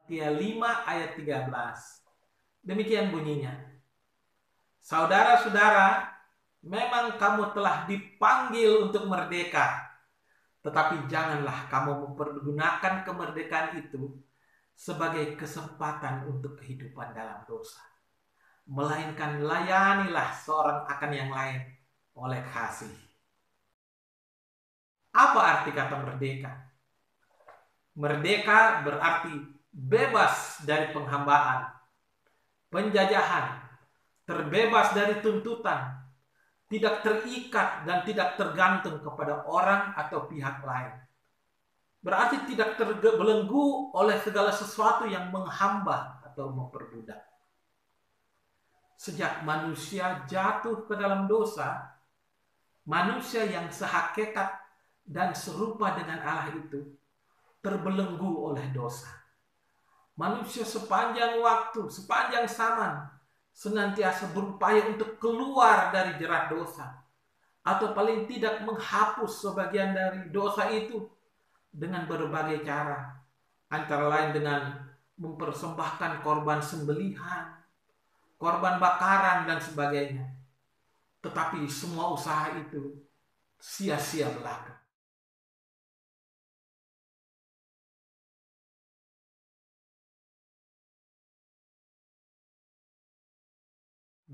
Galatia 5 ayat 13. Demikian bunyinya. Saudara-saudara, memang kamu telah dipanggil untuk merdeka, tetapi janganlah kamu mempergunakan kemerdekaan itu sebagai kesempatan untuk kehidupan dalam dosa, melainkan layanilah seorang akan yang lain oleh kasih. Apa arti kata merdeka? Merdeka berarti bebas dari penghambaan, penjajahan, terbebas dari tuntutan, tidak terikat dan tidak tergantung kepada orang atau pihak lain. Berarti tidak terbelenggu oleh segala sesuatu yang menghamba atau memperbudak. Sejak manusia jatuh ke dalam dosa, manusia yang sehakikat dan serupa dengan Allah itu terbelenggu oleh dosa. Manusia sepanjang waktu, sepanjang zaman, senantiasa berupaya untuk keluar dari jerat dosa, atau paling tidak menghapus sebagian dari dosa itu dengan berbagai cara, antara lain dengan mempersembahkan korban sembelihan, korban bakaran, dan sebagainya. Tetapi semua usaha itu sia-sia belaka.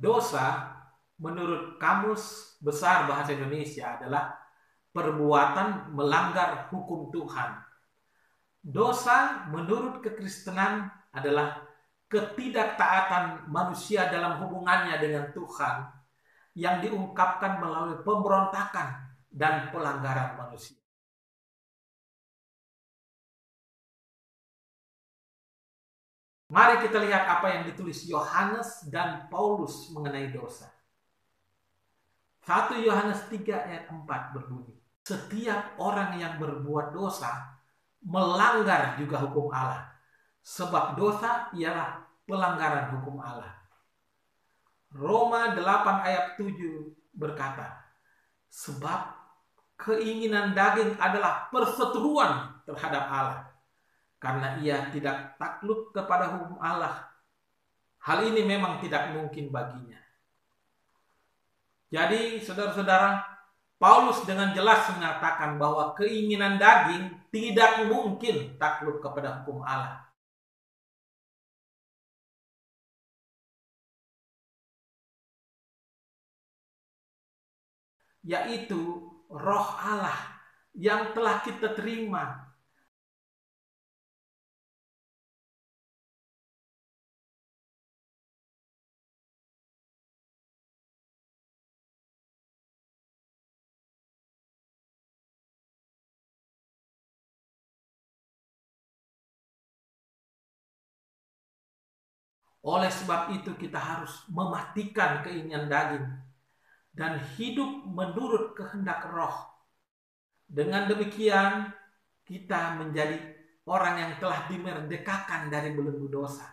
Dosa menurut Kamus Besar Bahasa Indonesia adalah perbuatan melanggar hukum Tuhan. Dosa menurut kekristenan adalah ketidaktaatan manusia dalam hubungannya dengan Tuhan yang diungkapkan melalui pemberontakan dan pelanggaran manusia. Mari kita lihat apa yang ditulis Yohanes dan Paulus mengenai dosa. 1 Yohanes 3 ayat 4 berbunyi, setiap orang yang berbuat dosa melanggar juga hukum Allah, sebab dosa ialah pelanggaran hukum Allah. Roma 8 ayat 7 berkata, sebab keinginan daging adalah perseteruan terhadap Allah, karena ia tidak takluk kepada hukum Allah. Hal ini memang tidak mungkin baginya. Jadi saudara-saudara, Paulus dengan jelas mengatakan bahwa keinginan daging tidak mungkin takluk kepada hukum Allah. Yaitu roh Allah yang telah kita terima. Oleh sebab itu kita harus mematikan keinginan daging dan hidup menurut kehendak roh. Dengan demikian kita menjadi orang yang telah dimerdekakan dari belenggu dosa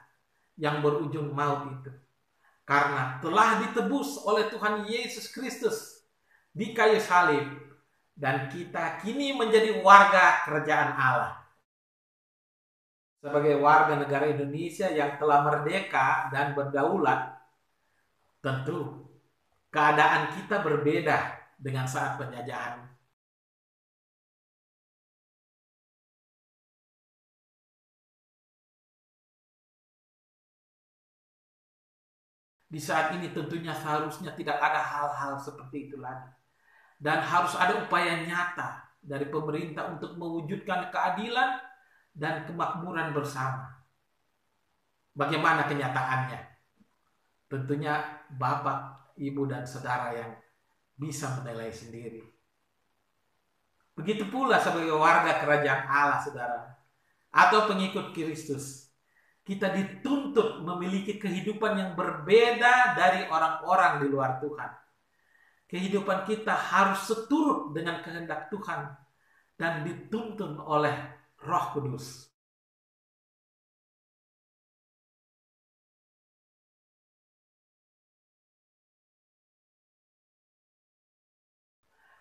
yang berujung maut itu. Karena telah ditebus oleh Tuhan Yesus Kristus di kayu salib, dan kita kini menjadi warga kerajaan Allah. Sebagai warga negara Indonesia yang telah merdeka dan berdaulat, tentu keadaan kita berbeda dengan saat penjajahan. Di saat ini tentunya seharusnya tidak ada hal-hal seperti itu lagi. Dan harus ada upaya nyata dari pemerintah untuk mewujudkan keadilan dan kemakmuran bersama. Bagaimana kenyataannya? Tentunya Bapak, Ibu, dan Saudara yang bisa menilai sendiri. Begitu pula sebagai warga kerajaan Allah, saudara, atau pengikut Kristus, kita dituntut memiliki kehidupan yang berbeda dari orang-orang di luar Tuhan. Kehidupan kita harus seturut dengan kehendak Tuhan dan dituntun oleh Roh Kudus.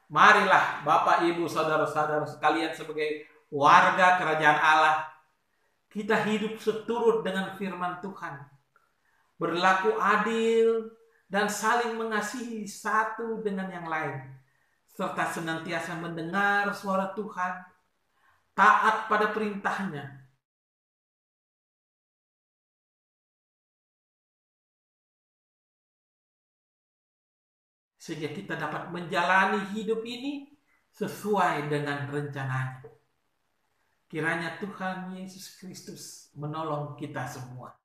Marilah Bapak, Ibu, Saudara-saudara sekalian sebagai warga kerajaan Allah, kita hidup seturut dengan firman Tuhan, berlaku adil, dan saling mengasihi satu dengan yang lain, serta senantiasa mendengar suara Tuhan, taat pada perintahnya, sehingga kita dapat menjalani hidup ini sesuai dengan rencananya. Kiranya Tuhan Yesus Kristus menolong kita semua.